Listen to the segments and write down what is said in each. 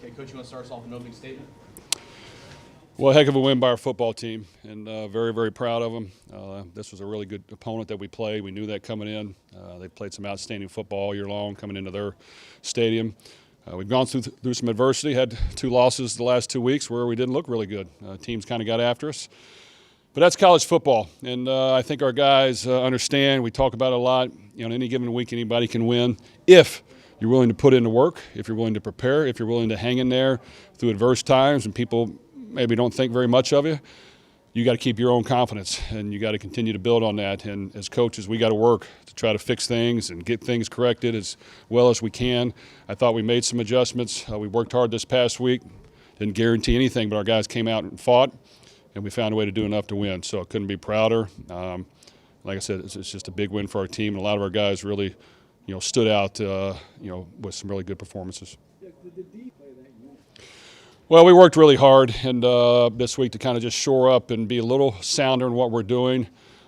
Okay, Coach, you want to start us off with an opening statement? Well, heck of a win by our football team, and very, very proud of them. This was a really good opponent that we played. We knew that coming in. They played some outstanding football all year long coming into their stadium. We've gone through some adversity, had 2 losses the last 2 weeks where we didn't look really good. Teams kind of got after us. But that's college football, and I think our guys understand. We talk about it a lot. You know, on any given week, anybody can win if you're willing to put in the work, if you're willing to prepare, if you're willing to hang in there through adverse times and people maybe don't think very much of you. You got to keep your own confidence, and you got to continue to build on that. And as coaches, we got to work to try to fix things and get things corrected as well as we can. I thought we made some adjustments. We worked hard this past week. Didn't guarantee anything, but our guys came out and fought, and we found a way to do enough to win. So I couldn't be prouder. Like I said, it's just a big win for our team, and a lot of our guys really, stood out, with some really good performances. Well, we worked really hard, and this week to kind of just shore up and be a little sounder in what we're doing.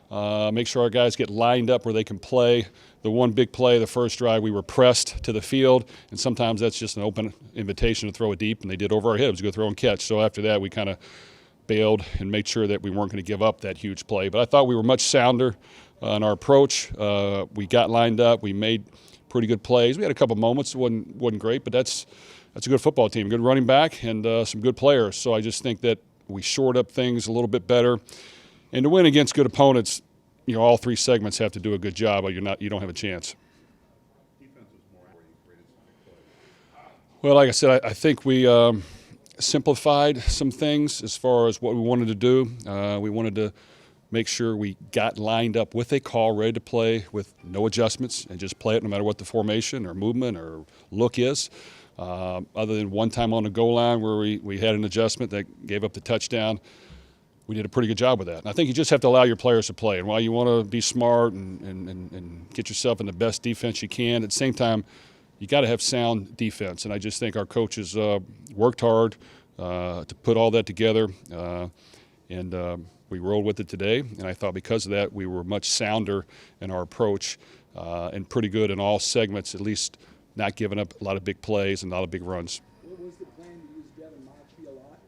Make sure our guys get lined up where they can play. The one big play, the first drive, we were pressed to the field, and sometimes that's just an open invitation to throw it deep, and they did over our heads, go throw and catch. So after that, we kind of bailed and made sure that we weren't going to give up that huge play. But I thought we were much sounder in our approach. We got lined up. We made pretty good plays. We had a couple moments. It wasn't great, but that's a good football team, good running back, and some good players. So I just think that we shored up things a little bit better. And to win against good opponents, all 3 segments have to do a good job, or you don't have a chance. Well, like I said, I think we simplified some things as far as what we wanted to do. We wanted to make sure we got lined up with a call, ready to play with no adjustments, and just play it no matter what the formation or movement or look is. Other than one time on the goal line where we had an adjustment that gave up the touchdown, we did a pretty good job with that. And I think you just have to allow your players to play. And while you want to be smart and get yourself in the best defense you can, at the same time, you got to have sound defense. And I just think our coaches worked hard to put all that together, and we rolled with it today. And I thought because of that, we were much sounder in our approach and pretty good in all segments, at least not giving up a lot of big plays and a lot of big runs. What was the plan to use Devin Moxley a lot?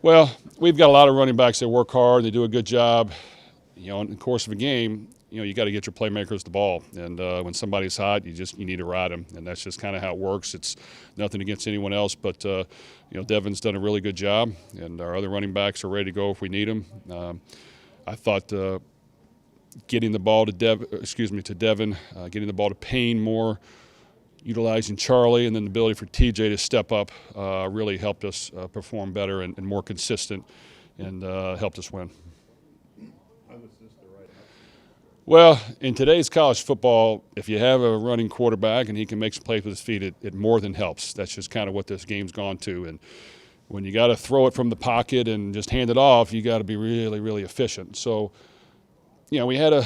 Well, we've got a lot of running backs that work hard. They do a good job. In the course of a game, you got to get your playmakers the ball. And when somebody's hot, you need to ride them. And that's just kind of how it works. It's nothing against anyone else, but Devin's done a really good job, and our other running backs are ready to go if we need them. I thought getting the ball to Devin, getting the ball to Payne more, utilizing Charlie, and then the ability for TJ to step up really helped us perform better and more consistent, and helped us win. How was this the right answer? Well, in today's college football, if you have a running quarterback and he can make some plays with his feet, it more than helps. That's just kind of what this game's gone to. And when you got to throw it from the pocket and just hand it off, you got to be really, really efficient. So, we had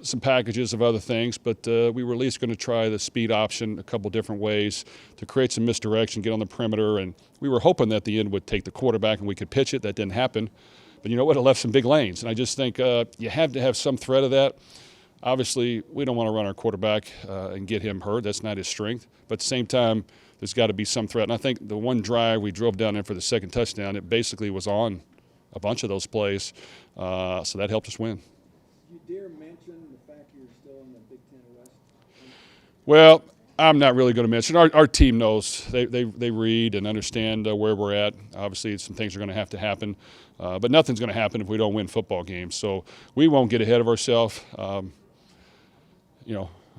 some packages of other things, but we were at least going to try the speed option a couple different ways to create some misdirection, get on the perimeter, and we were hoping that the end would take the quarterback and we could pitch it. That didn't happen. But you know what? It left some big lanes, and I just think you have to have some threat of that. Obviously, we don't want to run our quarterback and get him hurt. That's not his strength. But at the same time, there's got to be some threat. And I think the one drive we drove down there for the second touchdown, it basically was on a bunch of those plays, so that helped us win. Do you dare mention the fact you're still in the Big Ten West? Well, I'm not really going to mention. Our team knows. They read and understand where we're at. Obviously, some things are going to have to happen, but nothing's going to happen if we don't win football games. So we won't get ahead of ourselves.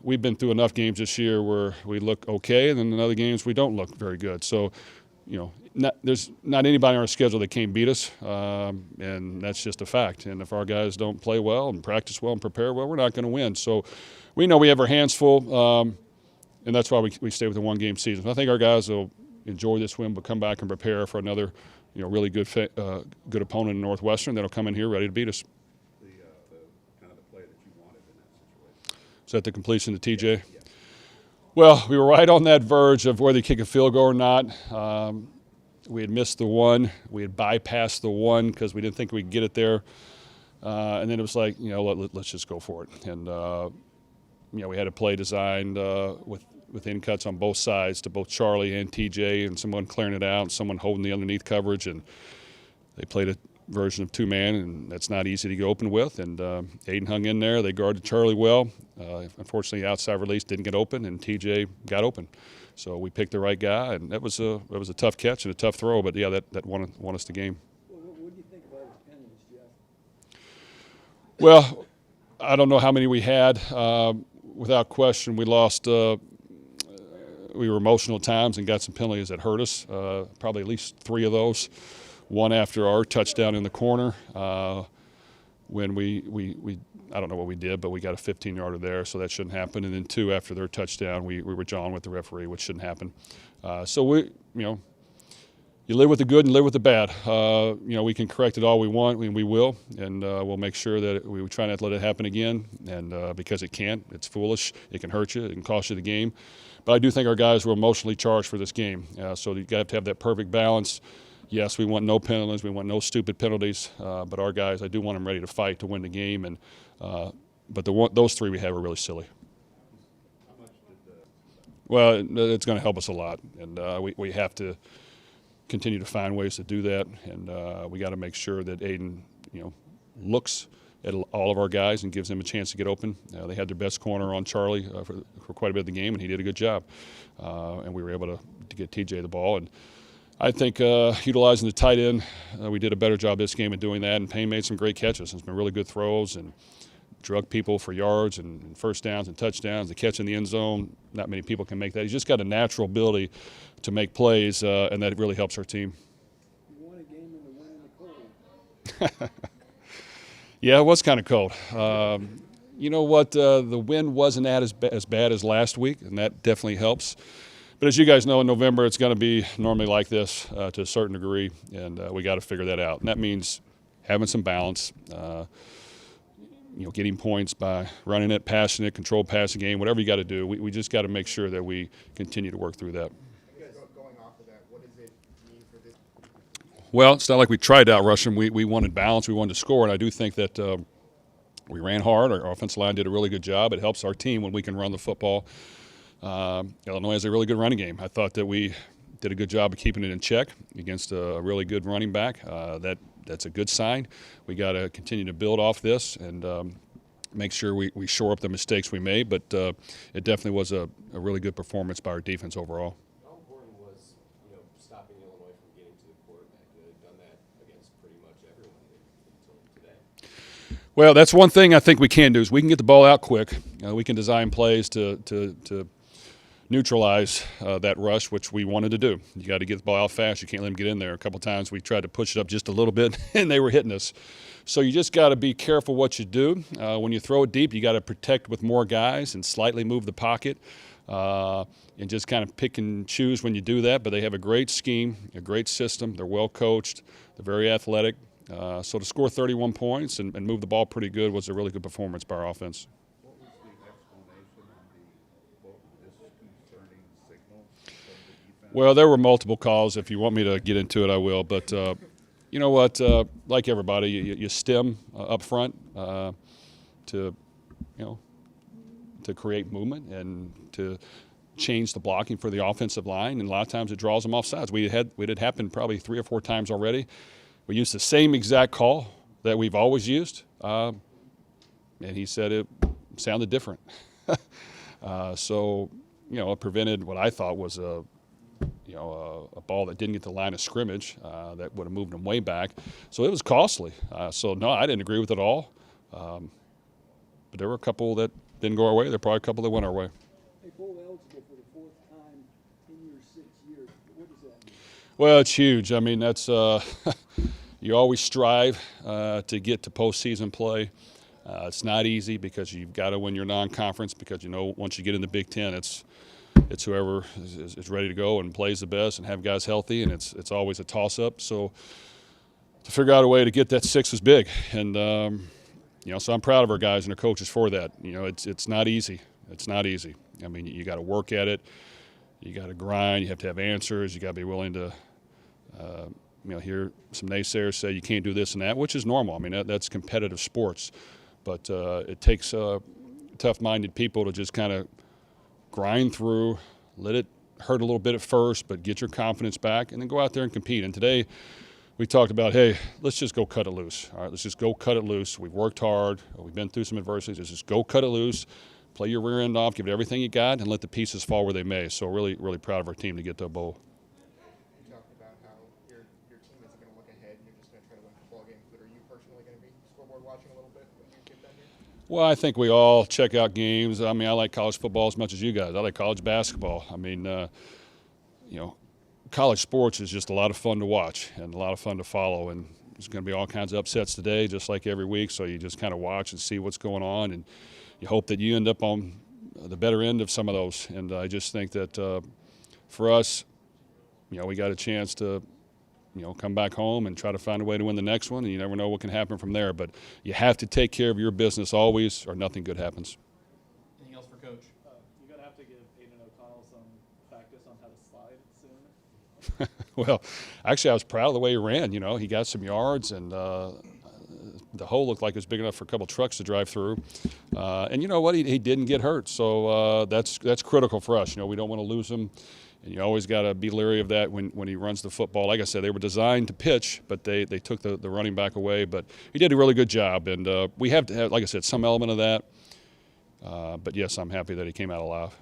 We've been through enough games this year where we look okay, and then in other games we don't look very good. So, there's not anybody on our schedule that can't beat us, and that's just a fact. And if our guys don't play well and practice well and prepare well, we're not going to win. So we know we have our hands full, and that's why we stay with the one-game season. So I think our guys will enjoy this win, but come back and prepare for another, really good opponent in Northwestern that'll come in here ready to beat us. The kind of the play that you wanted in that situation. Is that the completion to TJ? Yeah. Well, we were right on that verge of whether to kick a field goal or not. We had missed the one. We had bypassed the one because we didn't think we could get it there. And then it was like, let's just go for it. And, we had a play designed with in cuts on both sides to both Charlie and TJ, and someone clearing it out and someone holding the underneath coverage. And they played a version of two-man, and that's not easy to get open with. And Aiden hung in there. They guarded Charlie well. Unfortunately, outside release didn't get open, and TJ got open. So we picked the right guy, and that was a tough catch and a tough throw. But yeah, that won us the game. Well, what do you think about his penalties, Jeff? Well, I don't know how many we had. Without question, we lost. We were emotional at times and got some penalties that hurt us. Probably at least 3 of those. One after our touchdown in the corner, when we I don't know what we did, but we got a 15-yarder there, so that shouldn't happen. And then 2 after their touchdown, we were jawing with the referee, which shouldn't happen. So you live with the good and live with the bad. We can correct it all we want, and we will, and we'll make sure that we try not to let it happen again. And because it can't, it's foolish. It can hurt you. It can cost you the game. But I do think our guys were emotionally charged for this game. So you got to have that perfect balance. Yes, we want no penalties. We want no stupid penalties. But our guys, I do want them ready to fight to win the game. And but those 3 we had were really silly. How much did Well, it's going to help us a lot, and we have to continue to find ways to do that. And we got to make sure that Aiden, looks at all of our guys and gives them a chance to get open. They had their best corner on Charlie for quite a bit of the game, and he did a good job. And we were able to get TJ the ball. And I think utilizing the tight end, we did a better job this game of doing that, and Payne made some great catches. It's been really good throws and drug people for yards and first downs and touchdowns. The catch in the end zone, not many people can make that. He's just got a natural ability to make plays, and that really helps our team. You won a game in the wind and the cold. Yeah, it was kind of cold. You know what? The wind wasn't as bad as last week, and that definitely helps. But as you guys know, in November, it's going to be normally like this to a certain degree, and we got to figure that out. And that means having some balance, getting points by running it, passing it, controlled passing game, whatever you got to do. We just got to make sure that we continue to work through that. Going off of that, what does it mean for this? Well, it's not like we tried to outrush them. We wanted balance. We wanted to score, and I do think that we ran hard. Our offensive line did a really good job. It helps our team when we can run the football. Illinois has a really good running game. I thought that we did a good job of keeping it in check against a really good running back. That's a good sign. We got to continue to build off this and make sure we shore up the mistakes we made. But it definitely was a really good performance by our defense overall. How important was, stopping Illinois from getting to the quarterback? They've done that against pretty much everyone until today. Well, that's one thing I think we can do is we can get the ball out quick. We can design plays to neutralize that rush, which we wanted to do. You got to get the ball out fast. You can't let them get in there. A couple times we tried to push it up just a little bit, and they were hitting us. So you just got to be careful what you do. When you throw it deep, you got to protect with more guys and slightly move the pocket and just kind of pick and choose when you do that. But they have a great scheme, a great system. They're well coached. They're very athletic. So to score 31 points and move the ball pretty good was a really good performance by our offense. What was the explanation on the disconcerting signal from the defense? Well, there were multiple calls. If you want me to get into it, I will. But you know what? Like everybody, you stem up front to create movement and to change the blocking for the offensive line. And a lot of times it draws them off sides. We had it happen probably 3 or 4 times already. We used the same exact call that we've always used, and he said it sounded different. So, it prevented what I thought was a ball that didn't get to the line of scrimmage that would have moved them way back. So it was costly. So, no, I didn't agree with it all. But there were a couple that didn't go our way. There were probably a couple that went our way. Hey, bowl eligible for the 4th time in your 6 years. What does that mean? Well, it's huge. I mean, that's you always strive to get to postseason play. It's not easy because you've got to win your non-conference because, once you get in the Big Ten, it's whoever is ready to go and plays the best and have guys healthy, and it's always a toss-up. So to figure out a way to get that 6 is big. And, so I'm proud of our guys and our coaches for that. It's not easy. It's not easy. I mean, you got to work at it. You got to grind. You have to have answers. You got to be willing to hear some naysayers say you can't do this and that, which is normal. I mean, that's competitive sports. But it takes tough-minded people to just kind of grind through, let it hurt a little bit at first, but get your confidence back, and then go out there and compete. And today we talked about, hey, let's just go cut it loose. All right, let's just go cut it loose. We've worked hard. We've been through some adversities. Let's just go cut it loose, play your rear end off, give it everything you got, and let the pieces fall where they may. So really, really proud of our team to get to a bowl. You talked about how your team isn't going to look ahead and you're just going to try to win football games, but are you personally going to be scoreboard watching a little bit when you get done here? Well, I think we all check out games. I mean, I like college football as much as you guys. I like college basketball. I mean, college sports is just a lot of fun to watch and a lot of fun to follow. And there's going to be all kinds of upsets today, just like every week. So you just kind of watch and see what's going on, and you hope that you end up on the better end of some of those. And I just think that for us, we got a chance to come back home and try to find a way to win the next one, and you never know what can happen from there. But you have to take care of your business always, or nothing good happens. Anything else for Coach? You're going to have to give Aiden O'Connell some practice on how to slide soon. Well, actually, I was proud of the way he ran. He got some yards, and the hole looked like it was big enough for a couple trucks to drive through. And you know what? He didn't get hurt, so that's critical for us. We don't want to lose him. And you always got to be leery of that when he runs the football. Like I said, they were designed to pitch, but they took the running back away. But he did a really good job, and we have to have, like I said, some element of that. But yes, I'm happy that he came out alive.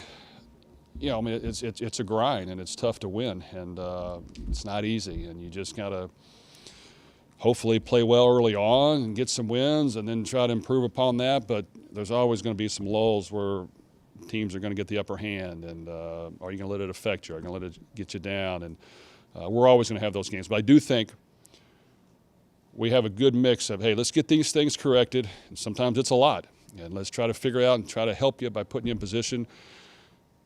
I mean, it's a grind, and it's tough to win, and it's not easy. And you just got to hopefully play well early on and get some wins, and then try to improve upon that. But there's always going to be some lulls where teams are going to get the upper hand, and are you going to let it affect you? Are you going to let it get you down? And we're always going to have those games. But I do think we have a good mix of, hey, let's get these things corrected. And sometimes it's a lot. And let's try to figure it out and try to help you by putting you in position.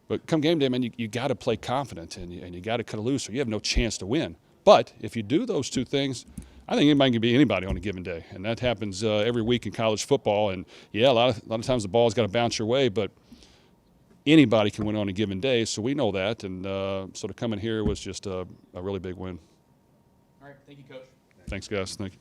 But come game day, man, you got to play confident, and you got to cut it loose, or you have no chance to win. But if you do those two things, I think anybody can be anybody on a given day. And that happens every week in college football. And, yeah, a lot of times the ball's got to bounce your way, but anybody can win on a given day, so we know that. And so to come in here was just a really big win. All right, thank you, Coach. Thanks, guys. Thank you.